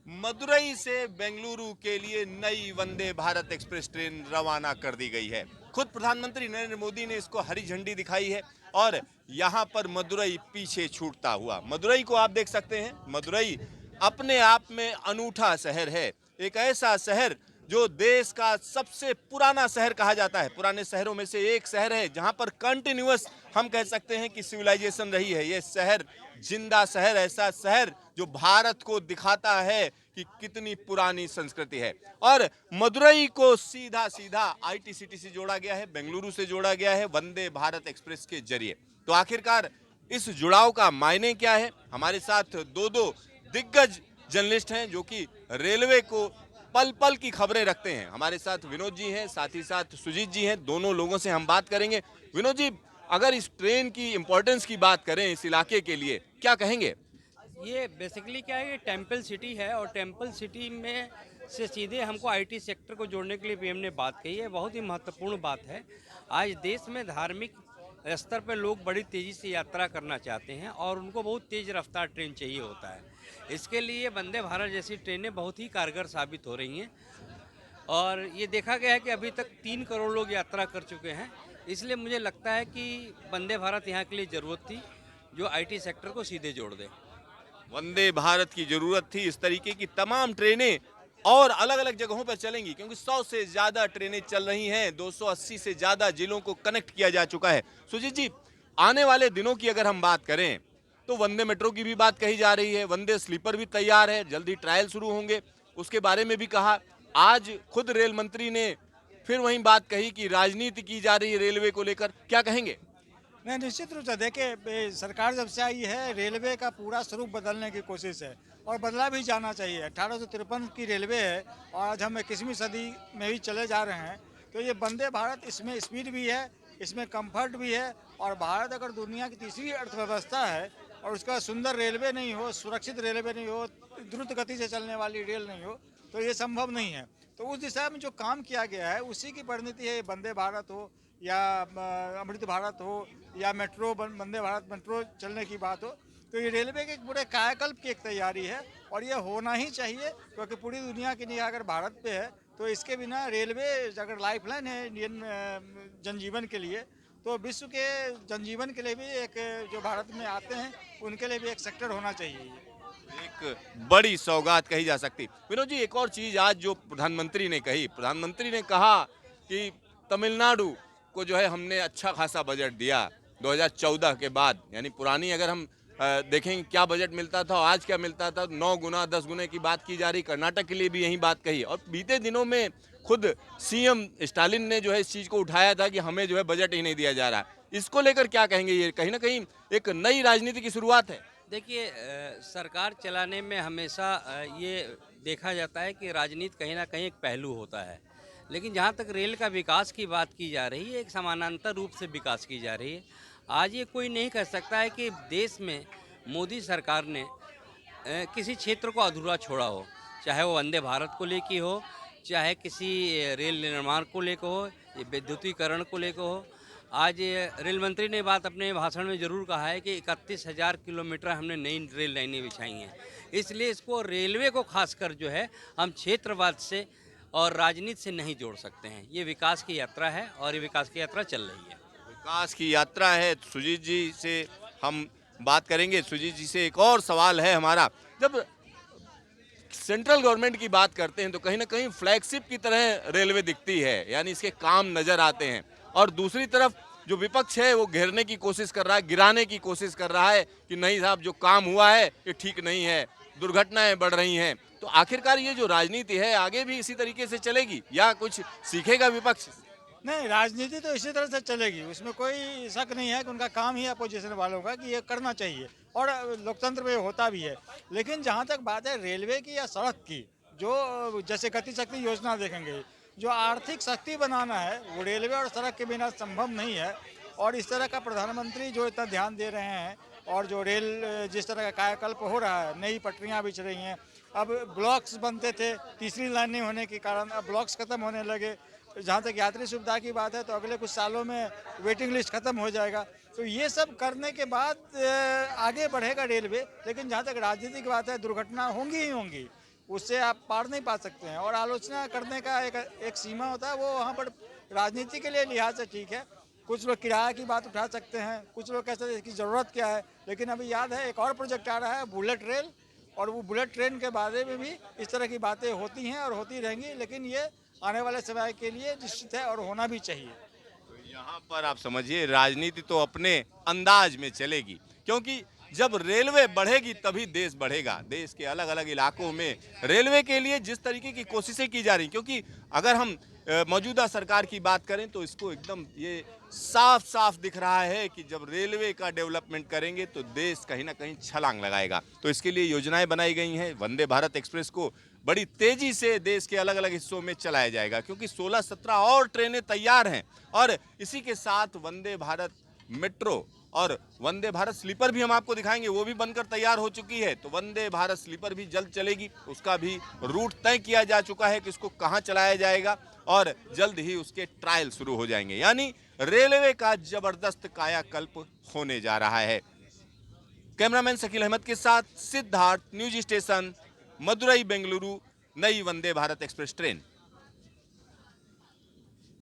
मदुरई से बेंगलुरु के लिए नई वंदे भारत एक्सप्रेस ट्रेन रवाना कर दी गई है। खुद प्रधानमंत्री नरेंद्र मोदी ने इसको हरी झंडी दिखाई है और यहां पर मदुरई पीछे छूटता हुआ। मदुरई को आप देख सकते हैं। मदुरई अपने आप में अनूठा शहर है। एक ऐसा शहर जो देश का सबसे पुराना शहर कहा जाता है। पुराने शहरों में से एक शहर है जहां पर कंटिन्यूअस हम कह सकते हैं कि सिविलाइजेशन रही है। ये शहर जिंदा शहर, ऐसा शहर जो भारत को दिखाता है कि कितनी पुरानी संस्कृति है। और मदुरई को सीधा सीधा आईटी सिटी से जोड़ा गया है, बेंगलुरु से जोड़ा गया है वंदे भारत एक्सप्रेस के जरिए। तो आखिरकार इस जुड़ाव का मायने क्या है? हमारे साथ दो दो दिग्गज जर्नलिस्ट हैं जो कि रेलवे को पल पल की खबरें रखते हैं। हमारे साथ विनोद जी हैं, साथ ही साथ सुजीत जी हैं। दोनों लोगों से हम बात करेंगे। विनोद जी, अगर इस ट्रेन की इंपॉर्टेंस की बात करें इस इलाके के लिए, क्या कहेंगे? ये बेसिकली क्या है, ये टेम्पल सिटी है और टेम्पल सिटी में से सीधे हमको आईटी सेक्टर को जोड़ने के लिए पीएम ने बात कही है। बहुत ही महत्वपूर्ण बात है। आज देश में धार्मिक स्तर पर लोग बड़ी तेज़ी से यात्रा करना चाहते हैं और उनको बहुत तेज़ रफ्तार ट्रेन चाहिए होता है। इसके लिए वंदे भारत जैसी ट्रेनें बहुत ही कारगर साबित हो रही हैं और ये देखा गया है कि अभी तक 3 करोड़ लोग यात्रा कर चुके हैं। इसलिए मुझे लगता है कि वंदे भारत यहाँ के लिए ज़रूरत थी, जो आईटी सेक्टर को सीधे जोड़ दे। वंदे भारत की जरूरत थी। इस तरीके की तमाम ट्रेनें और अलग अलग जगहों पर चलेंगी क्योंकि 100 से ज्यादा ट्रेनें चल रही हैं। 280 से ज्यादा जिलों को कनेक्ट किया जा चुका है। सुजीत जी, आने वाले दिनों की अगर हम बात करें तो वंदे मेट्रो की भी बात कही जा रही है। वंदे स्लीपर भी तैयार है, जल्दी ट्रायल शुरू होंगे, उसके बारे में भी कहा। आज खुद रेल मंत्री ने फिर वही बात कही कि राजनीति की जा रही है रेलवे को लेकर। क्या कहेंगे? नहीं, निश्चित रूप से देखिए, सरकार जब से आई है रेलवे का पूरा स्वरूप बदलने की कोशिश है और बदला भी जाना चाहिए। 1853 की रेलवे है और आज हम 21वीं सदी में भी चले जा रहे हैं। तो ये वंदे भारत, इसमें स्पीड भी है, इसमें कंफर्ट भी है। और भारत अगर दुनिया की तीसरी अर्थव्यवस्था है और उसका सुंदर रेलवे नहीं हो, सुरक्षित रेलवे नहीं हो, द्रुत गति से चलने वाली रेल नहीं हो, तो ये संभव नहीं है। तो उस दिशा में जो काम किया गया है उसी की परिणति है। वंदे भारत हो या अमृत भारत हो या मेट्रो, वंदे भारत मेट्रो चलने की बात हो, तो ये रेलवे के पूरे कायाकल्प की एक तैयारी है और ये होना ही चाहिए। क्योंकि पूरी दुनिया की निगाह अगर भारत पे है तो इसके बिना रेलवे अगर लाइफलाइन है इंडियन जनजीवन के लिए, तो विश्व के जनजीवन के लिए भी एक, जो भारत में आते हैं उनके लिए भी एक सेक्टर होना चाहिए ये। एक बड़ी सौगात कही जा सकती। विनोद जी, एक और चीज आज जो प्रधानमंत्री ने कही, प्रधानमंत्री ने कहा कि तमिलनाडु को जो है हमने अच्छा खासा बजट दिया 2014 के बाद। यानी पुरानी अगर हम देखें क्या बजट मिलता था और आज क्या मिलता था, 9 गुना 10 गुने की बात की जा रही। कर्नाटक के लिए भी यही बात कही और बीते दिनों में खुद सीएम स्टालिन ने जो है इस चीज को उठाया था कि हमें जो है बजट ही नहीं दिया जा रहा। इसको लेकर क्या कहेंगे? ये कहीं ना कहीं एक नई राजनीति की शुरुआत है। देखिए, सरकार चलाने में हमेशा ये देखा जाता है कि राजनीति कहीं ना कहीं एक पहलू होता है। लेकिन जहाँ तक रेल का विकास की बात की जा रही है, एक समानांतर रूप से विकास की जा रही है। आज ये कोई नहीं कह सकता है कि देश में मोदी सरकार ने किसी क्षेत्र को अधूरा छोड़ा हो, चाहे वो वंदे भारत को लेके हो, चाहे किसी रेल निर्माण को लेकर हो, ये विद्युतीकरण को लेकर हो। आज रेल मंत्री ने बात अपने भाषण में ज़रूर कहा है कि 31,000 किलोमीटर हमने नई रेल लाइनें बिछाई हैं। इसलिए इसको, रेलवे को खासकर जो है, हम क्षेत्रवाद से और राजनीति से नहीं जोड़ सकते हैं। ये विकास की यात्रा है और ये विकास की यात्रा चल रही है। विकास की यात्रा है। सुजीत जी से हम बात करेंगे। सुजीत जी से एक और सवाल है हमारा। जब सेंट्रल गवर्नमेंट की बात करते हैं तो कहीं ना कहीं फ्लैगशिप की तरह रेलवे दिखती है, यानी इसके काम नजर आते हैं। और दूसरी तरफ जो विपक्ष है वो घेरने की कोशिश कर रहा है, गिराने की कोशिश कर रहा है कि नहीं साहब, जो काम हुआ है ये ठीक नहीं है, दुर्घटनाएं बढ़ रही हैं। तो आखिरकार ये जो राजनीति है आगे भी इसी तरीके से चलेगी या कुछ सीखेगा विपक्ष? नहीं, राजनीति तो इसी तरह से चलेगी, उसमें कोई शक नहीं है कि उनका काम ही अपोजिशन वालों का कि ये करना चाहिए और लोकतंत्र में होता भी है। लेकिन जहाँ तक बात है रेलवे की या सड़क की, जो जैसे गति शक्ति योजना देखेंगे, जो आर्थिक शक्ति बनाना है वो रेलवे और सड़क के बिना संभव नहीं है। और इस तरह का प्रधानमंत्री जो इतना ध्यान दे रहे हैं और जो रेल जिस तरह का कायाकल्प हो रहा है, नई पटरियाँ बिछ रही हैं। अब ब्लॉक्स बनते थे, तीसरी लाइन नहीं होने के कारण अब ब्लॉक्स खत्म होने लगे। जहाँ तक यात्री सुविधा की बात है तो अगले कुछ सालों में वेटिंग लिस्ट खत्म हो जाएगा। तो ये सब करने के बाद आगे बढ़ेगा रेलवे। लेकिन जहाँ तक राजनीति की बात है, दुर्घटना होंगी ही होंगी। उससे आप पार नहीं पा सकते हैं। और आलोचना करने का एक सीमा होता है, वो वहाँ पर राजनीति के लिए लिहाज से ठीक है। कुछ लोग किराए की बात उठा सकते हैं, कुछ लोग कहते हैं इसकी ज़रूरत क्या है। लेकिन अभी याद है एक और प्रोजेक्ट आ रहा है, बुलेट रेल, और वो बुलेट ट्रेन के बारे में भी इस तरह की बातें होती हैं और होती रहेंगी। लेकिन ये आने वाले समय के लिए निश्चित है और होना भी चाहिए। यहाँ पर आप समझिए राजनीति तो अपने अंदाज में चलेगी, क्योंकि जब रेलवे बढ़ेगी तभी देश बढ़ेगा। देश के अलग अलग इलाकों में रेलवे के लिए जिस तरीके की कोशिशें की जा रही, क्योंकि अगर हम मौजूदा सरकार की बात करें तो इसको एकदम ये साफ साफ दिख रहा है कि जब रेलवे का डेवलपमेंट करेंगे तो देश कहीं ना कहीं छलांग लगाएगा। तो इसके लिए योजनाएं बनाई गई हैं। वंदे भारत एक्सप्रेस को बड़ी तेजी से देश के अलग अलग हिस्सों में चलाया जाएगा, क्योंकि 16-17 और ट्रेनें तैयार हैं। और इसी के साथ वंदे भारत मेट्रो और वंदे भारत स्लीपर भी हम आपको दिखाएंगे, वो भी बनकर तैयार हो चुकी है। तो वंदे भारत स्लीपर भी जल्द चलेगी, उसका भी रूट तय किया जा चुका है कि इसको कहाँ चलाया जाएगा, और जल्द ही उसके ट्रायल शुरू हो जाएंगे। यानी रेलवे का जबरदस्त कायाकल्प होने जा रहा है। कैमरामैन शकील अहमद के साथ सिद्धार्थ, न्यूज स्टेशन, मदुरई बेंगलुरु, नई वंदे भारत एक्सप्रेस ट्रेन।